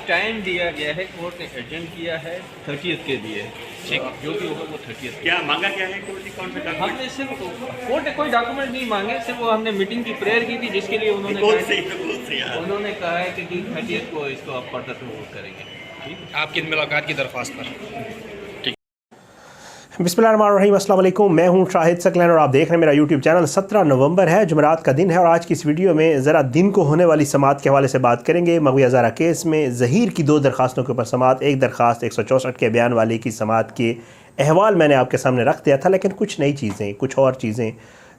Time दिया गया है, कोर्ट ने एडजन किया है 30th के लिए, ठीक, जो भी होगा वो 30th। क्या मांगा क्या है कोर्ट ने, कौन सा डॉक्यूमेंट? हमने सिर्फ कोर्ट ने कोई डॉक्यूमेंट नहीं मांगे, सिर्फ वो हमने मीटिंग की प्रेयर की थी, जिसके लिए उन्होंने कहा है कि 30th को इसको आप फर्दर वोट करेंगे। ठीक, आपकी मुलाकात की दरख्वास्त पर। बिस्मिल्लाहिर्रहमानिर्रहीम, अस्सलाम वालेकुम। मैं हूं शाहिद सकलैन और आप देख रहे हैं मेरा यूट्यूब चैनल। 17 नवंबर है, जुमेरात का दिन है और आज की इस वीडियो में ज़रा दिन को होने वाली समाअत के हवाले से बात करेंगे। मगवी हज़ारा केस में ज़हीर की 2 दरख्वास्तों के ऊपर समाअत, एक दरख्वास्त 164 के बयान वाली की समाअत के अहवाल मैंने आपके सामने रख दिया था, लेकिन कुछ नई चीज़ें, कुछ और चीज़ें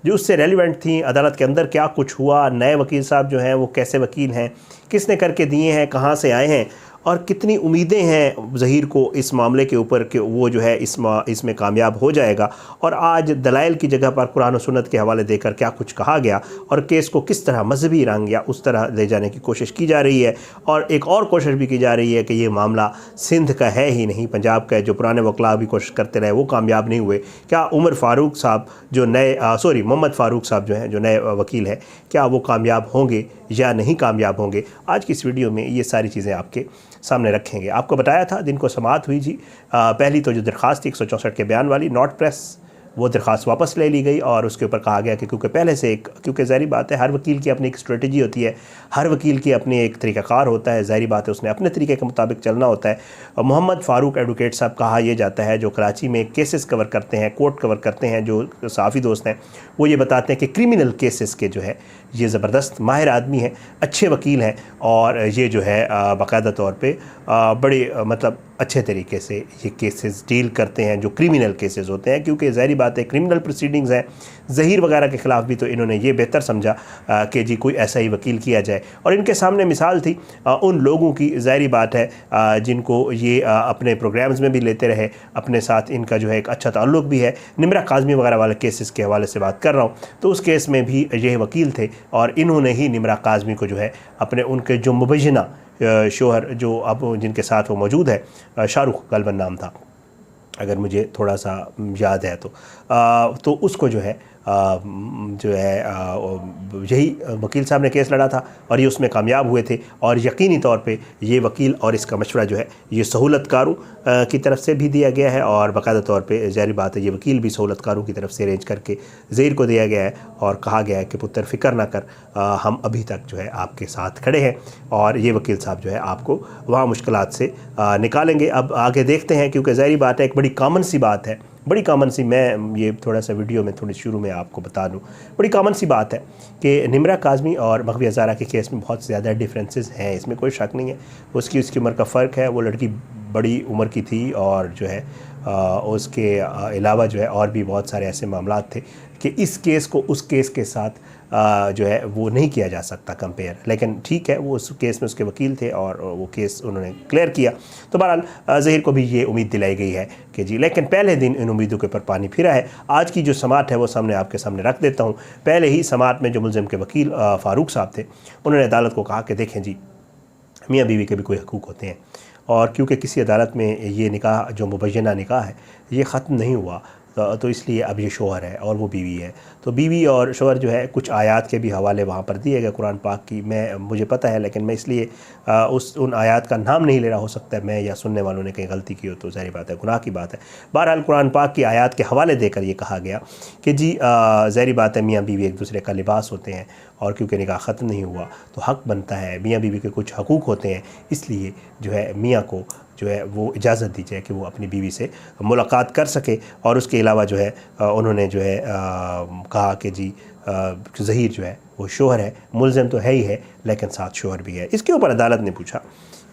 जो उससे रेलिवेंट थी, अदालत के अंदर क्या कुछ हुआ, नए वकील साहब जो हैं वो कैसे वकील हैं, किसने करके दिए हैं, कहाँ से आए हैं और कितनी उम्मीदें हैं ज़हीर को इस मामले के ऊपर कि वो जो है इसमें कामयाब हो जाएगा। और आज दलाइल की जगह पर कुरान और सुन्नत के हवाले देकर क्या कुछ कहा गया और केस को किस तरह मजहबी रंग या उस तरह ले जाने की कोशिश की जा रही है। और एक और कोशिश भी की जा रही है कि ये मामला सिंध का है ही नहीं, पंजाब का है। जो पुराने वकला भी कोशिश करते रहे वो कामयाब नहीं हुए। क्या उमर फ़ारूक साहब जो नए मोहम्मद फ़ारूक साहब जो हैं, जो नए वकील हैं, क्या वो कामयाब होंगे या नहीं कामयाब होंगे? आज की इस वीडियो में ये सारी चीज़ें आपके सामने रखेंगे। आपको बताया था दिन को समाअत हुई जी। पहली तो जो दरख्वास्त थी 164 के बयान वाली, नॉट प्रेस, वो दरख्वास्त वापस ले ली गई और उसके ऊपर कहा गया कि क्योंकि पहले से क्योंकि ज़ाहिर बात है हर वकील की अपनी एक स्ट्रेटजी होती है, हर वकील की अपनी एक तरीक़ाकार होता है, ज़ाहिर बात है उसने अपने तरीके के मुताबिक चलना होता है। मोहम्मद फ़ारूक एडवोकेट साहब कहा यह जाता है, जो कराची में केसेस कवर करते हैं, कोर्ट कवर करते हैं, जो सहाफ़ी दोस्त हैं वो ये बताते हैं कि क्रिमिनल केसेस के जो है ये ज़बरदस्त माहिर आदमी हैं, अच्छे वकील हैं और ये जो है बाकायदा तौर पे बड़े मतलब अच्छे तरीके से ये केसेस डील करते हैं जो क्रिमिनल केसेस होते हैं। क्योंकि ज़ाहिर बात है क्रिमिनल प्रोसीडिंग्स हैं, ज़हीर वगैरह के ख़िलाफ़ भी, तो इन्होंने ये बेहतर समझा कि जी कोई ऐसा ही वकील किया जाए। और इनके सामने मिसाल थी उन लोगों की, ज़ाहिर बात है जिनको ये अपने प्रोग्राम्स में भी लेते रहे, अपने साथ इनका जो है एक अच्छा ताल्लुक़ भी है। निमरा काज़मी वगैरह वाले केसेस के हवाले से बात कर रहा हूँ, तो उस केस में भी ये वकील थे और इन्होंने ही निमरा काज़मी को जो है अपने उनके जो मुबैना शोहर जो अब जिनके साथ वो मौजूद है, शाहरुख गलबन नाम था अगर मुझे थोड़ा सा याद है तो उसको जो है यही वकील साहब ने केस लड़ा था और ये उसमें कामयाब हुए थे। और यकीनी तौर पे ये वकील और इसका मशवरा जो है ये सहूलतकारों की तरफ से भी दिया गया है और बाकायदा तौर पे ज़ाहिर बात है ये वकील भी सहूलतकारों की तरफ से अरेंज करके ज़हीर को दिया गया है और कहा गया है कि पुत्र फ़िक्र ना कर, हम अभी तक जो है आपके साथ खड़े हैं और ये वकील साहब जो है आपको वहाँ मुश्किलात से निकालेंगे। अब आगे देखते हैं, क्योंकि ज़ाहिर बात है एक बड़ी कॉमन सी बात है, बड़ी कॉमन सी, मैं ये थोड़ा सा वीडियो में थोड़ी शुरू में आपको बता दूं, बड़ी कॉमन सी बात है कि निमरा काज़मी और मगवी हज़ारा के केस में बहुत ज़्यादा डिफरेंसेस हैं, इसमें कोई शक नहीं है। उसकी उम्र का फ़र्क है, वो लड़की बड़ी उम्र की थी और जो है उसके अलावा जो है और भी बहुत सारे ऐसे मामला थे कि इस केस को उस केस के साथ जो है वो नहीं किया जा सकता कंपेयर। लेकिन ठीक है, वो उस केस में उसके वकील थे और वो केस उन्होंने क्लियर किया। तो बहरहाल ज़हीर को भी ये उम्मीद दिलाई गई है कि जी, लेकिन पहले दिन इन उम्मीदों के ऊपर पानी फिरा है। आज की जो समाअत है वो सामने आपके सामने रख देता हूँ। पहले ही समाअत में जो मुलज़िम के वकील फ़ारूक साहब थे, उन्होंने अदालत को कहा कि देखें जी, मियाँ बीवी के भी कोई हकूक़ होते हैं और क्योंकि किसी अदालत में ये निकाह जो मुबैना निकाह है ये ख़त्म नहीं हुआ, तो इसलिए अब ये शोहर है और वो बीवी है। तो बीवी और शोहर जो है कुछ आयात के भी हवाले वहाँ पर दिए गए कुरान पाक की, मुझे पता है, लेकिन मैं इसलिए उन आयात का नाम नहीं ले रहा। हो सकता है मैं या सुनने वालों ने कहीं गलती की हो तो ज़ाहिर बात है गुनाह की बात है। बहरहाल कुरान पाक की आयात के हवाले देकर ये कहा गया कि जी ज़ाहिर बात है मियाँ बीवी एक दूसरे का लिबास होते हैं और क्योंकि निकाह ख़त्म नहीं हुआ तो हक़ बनता है, मियाँ बीवी के कुछ हकूक़ होते हैं, इसलिए जो है मियाँ को जो है वो इजाज़त दी जाए कि वो अपनी बीवी से मुलाकात कर सके। और उसके अलावा जो है उन्होंने जो है कहा कि जी ज़हीर जो है वो शोहर है, मुलज़िम तो है ही है लेकिन साथ शोहर भी है। इसके ऊपर अदालत ने पूछा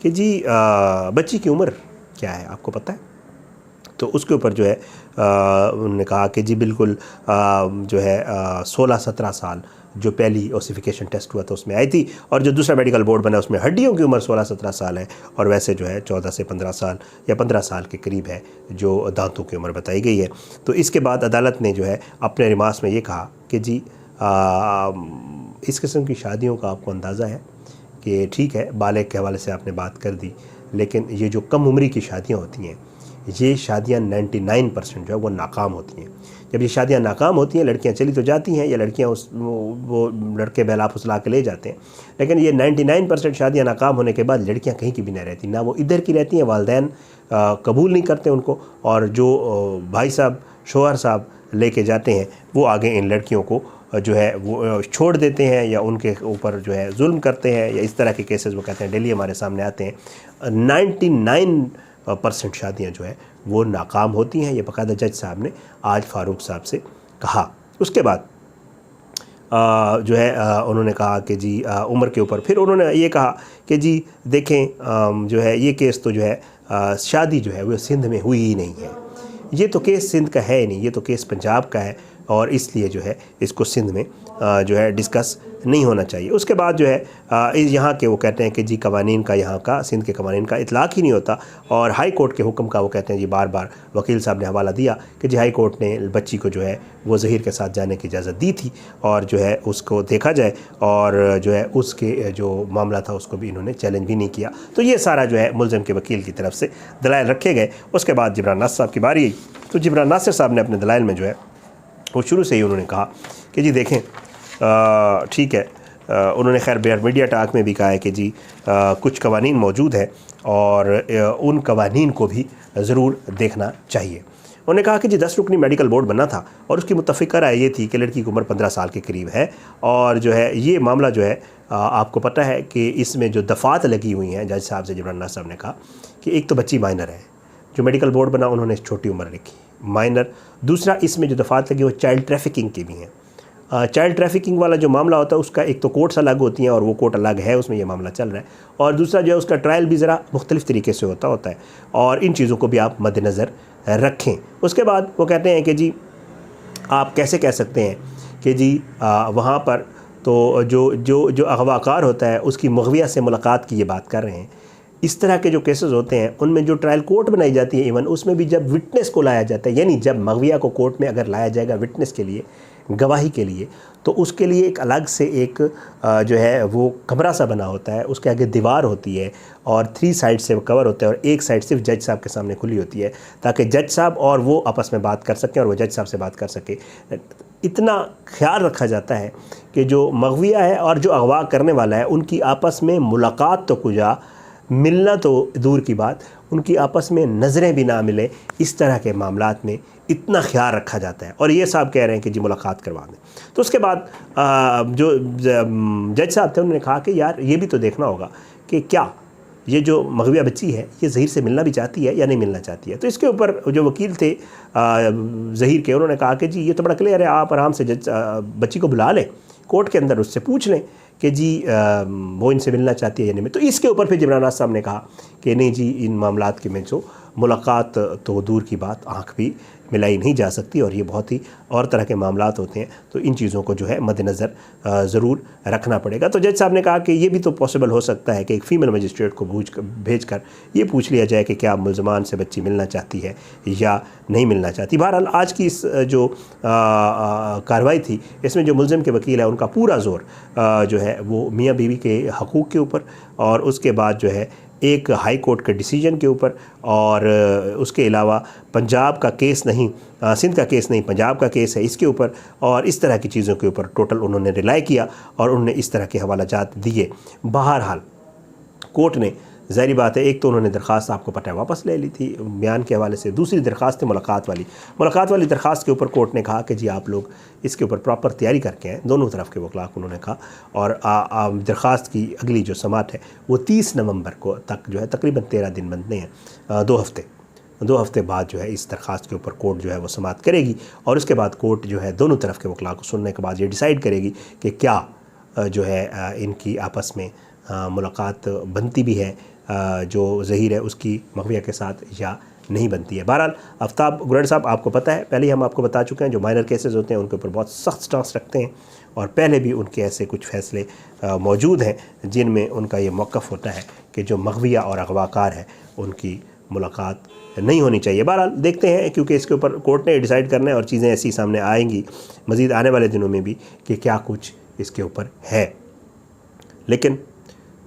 कि जी बच्ची की उम्र क्या है, आपको पता है? तो उसके ऊपर जो है उन्होंने कहा कि जी बिल्कुल जो है 16-17 साल जो पहली ओसिफिकेशन टेस्ट हुआ था उसमें आई थी और जो दूसरा मेडिकल बोर्ड बना उसमें हड्डियों की उम्र 16-17 साल है और वैसे जो है 14 से 15 साल या 15 साल के करीब है जो दांतों की उम्र बताई गई है। तो इसके बाद अदालत ने जो है अपने रिमार्क्स में ये कहा कि जी इस किस्म की शादियों का आपको अंदाज़ा है कि ठीक है बालिग के हवाले से आपने बात कर दी, लेकिन ये जो कम उम्री की शादियाँ होती हैं ये शादियाँ 99% जो है वो नाकाम होती हैं। जब ये शादियाँ नाकाम होती हैं, लड़कियाँ चली तो जाती हैं या लड़कियाँ वो लड़के बहला फुसला के ले जाते हैं, लेकिन ये 99% शादियाँ नाकाम होने के बाद लड़कियाँ कहीं की भी नहीं रहती, ना वो इधर की रहती हैं, वालिदैन कबूल नहीं करते उनको, और जो भाई साहब शोहर साहब लेके जाते हैं वो आगे इन लड़कियों को जो है वो छोड़ देते हैं या उनके ऊपर जो है जुल्म करते हैं, या इस तरह के केसेस वो कहते हैं डेली हमारे सामने आते हैं। 99% शादियाँ जो है वो नाकाम होती हैं। ये बाकायदा जज साहब ने आज फ़ारूक साहब से कहा। उसके बाद जो है उन्होंने कहा कि जी उम्र के ऊपर फिर उन्होंने ये कहा कि जी देखें जो है ये केस तो जो है शादी जो है वो सिंध में हुई ही नहीं है, ये तो केस सिंध का है ही नहीं, ये तो केस पंजाब का है, और इसलिए जो है इसको सिंध में जो है डिस्कस नहीं होना चाहिए। उसके बाद जो है यहाँ के वो कहते हैं कि जी कवानीन का, यहाँ का सिंध के कवानीन का इतलाक़ ही नहीं होता, और हाई कोर्ट के हुक्म का वो कहते हैं जी बार बार वकील साहब ने हवाला दिया कि जी हाई कोर्ट ने बच्ची को जो है वो ज़हीर के साथ जाने की इजाज़त दी थी, और जो है उसको देखा जाए, और जो है उसके जो मामला था उसको भी इन्होंने चैलेंज भी नहीं किया। तो ये सारा जो है मुलज़िम के वकील की तरफ से दलाइल रखे गए। उसके बाद जिब्रान नासिर साहब की बारी आई, तो जिब्रान नासिर साहब ने अपने दलाइल में जो है वो शुरू से ही उन्होंने कहा कि जी देखें ठीक है, उन्होंने खैर मीडिया टॉक में भी कहा है कि जी कुछ कवानीन मौजूद है और उन कवानीन को भी ज़रूर देखना चाहिए। उन्होंने कहा कि जी 10 रुकनी मेडिकल बोर्ड बना था और उसकी मुत्तफ़िक़ा राय ये थी कि लड़की की उम्र 15 साल के करीब है, और जो है ये मामला जो है आपको पता है कि इसमें जो दफ़ात लगी हुई हैं, जज साहब से जिब्रान नासिर साहब ने कहा कि एक तो बच्ची माइनर है, जो मेडिकल बोर्ड बना उन्होंने छोटी उम्र लिखी माइनर, दूसरा इसमें जो दफ़ात लगी वो चाइल्ड ट्रैफिकिंग की भी हैं। चाइल्ड ट्रैफिकिंग वाला जो मामला होता है उसका एक तो कोर्ट्स अलग होती हैं और वो कोर्ट अलग है, उसमें ये मामला चल रहा है, और दूसरा जो है उसका ट्रायल भी ज़रा मुख्तलिफ़ तरीके से होता है, और इन चीज़ों को भी आप मद्देनज़र रखें। उसके बाद वो कहते हैं कि जी आप कैसे कह सकते हैं कि जी वहाँ पर तो जो अगवाकार होता है उसकी मुग़विया से मुलाकात की ये बात कर रहे हैं। इस तरह के जो केसेस होते हैं उनमें जो ट्रायल कोर्ट बनाई जाती है, इवन उसमें भी जब विटनेस को लाया जाता है, यानी जब मग़विया को कोर्ट में अगर लाया जाएगा विटनेस के लिए, गवाही के लिए, तो उसके लिए एक अलग से एक जो है वो कमरा सा बना होता है, उसके आगे दीवार होती है और 3 साइड से वो कवर होता है, और एक साइड सिर्फ जज साहब के सामने खुली होती है ताकि जज साहब और वो आपस में बात कर सकें और वो जज साहब से बात कर सके। इतना ख्याल रखा जाता है कि जो मग़विया है और जो अगवा करने वाला है उनकी आपस में मुलाकात तो कुजा, मिलना तो दूर की बात, उनकी आपस में नज़रें भी ना मिले, इस तरह के मामलात में इतना ख्याल रखा जाता है, और ये साहब कह रहे हैं कि जी मुलाकात करवा दें। तो उसके बाद जो जज साहब थे उन्होंने कहा कि यार ये भी तो देखना होगा कि क्या ये जो मग़विया बच्ची है ये ज़हीर से मिलना भी चाहती है या नहीं मिलना चाहती है। तो इसके ऊपर जो वकील थे ज़हीर के, उन्होंने कहा कि जी ये तो बड़ा क्लियर है, आप आराम से बच्ची को बुला लें कोर्ट के अंदर, उससे पूछ लें कि जी वो इनसे मिलना चाहती है या नहीं। तो इसके ऊपर फिर जिब्रान नासिर साहब ने कहा कि नहीं जी इन मामलात के में जो मुलाकात तो दूर की बात, आँख भी मिलाई नहीं जा सकती, और ये बहुत ही और तरह के मामलात होते हैं, तो इन चीज़ों को जो है मद्देनज़र ज़रूर रखना पड़ेगा। तो जज साहब ने कहा कि ये भी तो पॉसिबल हो सकता है कि एक फ़ीमेल मजिस्ट्रेट को भेज कर ये पूछ लिया जाए कि क्या मुलज़मान से बच्ची मिलना चाहती है या नहीं मिलना चाहती। बहरहाल आज की इस जो कार्रवाई थी इसमें जो मुलज़िम के वकील है उनका पूरा ज़ोर जो है वो मियाँ बीवी के हकूक़ के ऊपर, और उसके बाद जो है एक हाई कोर्ट के डिसीजन के ऊपर, और उसके अलावा पंजाब का केस नहीं, सिंध का केस नहीं, पंजाब का केस है इसके ऊपर, और इस तरह की चीज़ों के ऊपर टोटल उन्होंने रिलाई किया और उन्होंने इस तरह के हवालाजात दिए। बहरहाल कोर्ट ने ज़ाहिर बात है एक तो उन्होंने दरख्वास्त आपको पता है वापस ले ली थी बयान के हवाले से, दूसरी दरख्वास्त थी मुलाकात वाली दरख्वास्त के ऊपर कोर्ट ने कहा कि जी आप लोग इसके ऊपर प्रॉपर तैयारी करके आएँ, दोनों तरफ के वकला को उन्होंने कहा, और दरख्वास्त की अगली जो समात है वो 30 नवंबर को तक जो है तकरीबन 13 दिन बनते हैं, 2 हफ़्ते बाद जो है इस दरख्वास्त के ऊपर कोर्ट जो है वो समात करेगी, और उसके बाद कोर्ट जो है दोनों तरफ के वकला को सुनने के बाद ये डिसाइड करेगी कि क्या जो है इनकी आपस में मुलाकात बनती भी है जो ज़हीर है उसकी मग़विया के साथ या नहीं बनती है। बहरहाल आफ्ताब गुरैर साहब आपको पता है, पहले ही हम आपको बता चुके हैं, जो माइनर केसेस होते हैं उनके ऊपर बहुत सख्त स्टांस रखते हैं, और पहले भी उनके ऐसे कुछ फ़ैसले मौजूद हैं जिनमें उनका ये मौक़िफ़ होता है कि जो मग़विया और अगवाकार है उनकी मुलाकात नहीं होनी चाहिए। बहरहाल देखते हैं, क्योंकि इसके ऊपर कोर्ट ने डिसाइड करना है और चीज़ें ऐसी सामने आएंगी मज़ीद आने वाले दिनों में भी कि क्या कुछ इसके ऊपर है। लेकिन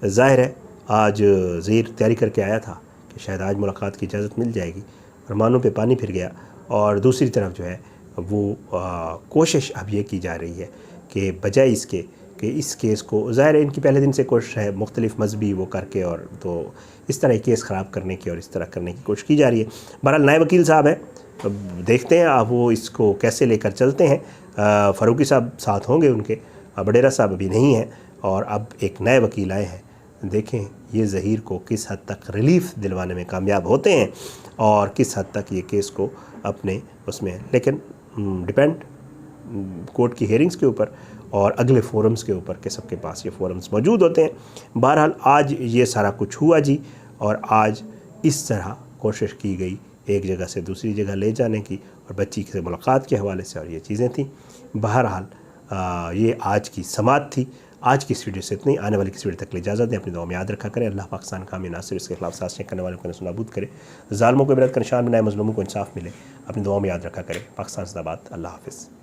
ज़ाहिर है आज ज़हीर तैयारी करके आया था कि शायद आज मुलाकात की इजाज़त मिल जाएगी, अरमानों पे पानी फिर गया। और दूसरी तरफ जो है वो कोशिश अब ये की जा रही है कि बजाय इसके कि इस केस को, ज़ाहिर है इनकी पहले दिन से कोशिश है मुख्तलिफ मजहबी वो करके, और तो इस तरह केस ख़राब करने की और इस तरह करने की कोशिश की जा रही है। बहरहाल नए वकील साहब हैं, अब देखते हैं आप वो इसको कैसे लेकर चलते हैं। फ़ारूकी साहब साथ होंगे उनके, बडेरा साहब अभी नहीं हैं, और अब एक नए वकील आए हैं। देखें ये ज़हीर को किस हद तक रिलीफ दिलवाने में कामयाब होते हैं और किस हद तक ये केस को अपने उसमें, लेकिन डिपेंड कोर्ट की हेयरिंग्स के ऊपर और अगले फोरम्स के ऊपर कि सबके पास ये फोरम्स मौजूद होते हैं। बहरहाल आज ये सारा कुछ हुआ जी, और आज इस तरह कोशिश की गई एक जगह से दूसरी जगह ले जाने की, और बच्ची से मुलाकात के हवाले से, और ये चीज़ें थी। बहरहाल ये आज की समात थी। आज की इस वीडियो से इतनी, आने वाली किसी वीडियो तक इजाज़त दें। अपनी दुआ में याद रखा करें। अल्लाह पाकिस्तान का हमें नासिर, इसके खिलाफ साजिशें करने वालों को नसूनाबूद करे, ज़ालिमों को इबरत का निशान बनाए, मज़लूमों को इंसाफ मिले। अपनी दुआ में याद रखा करें। पाकिस्तान ज़िंदाबाद। अल्लाह हाफ़िज़।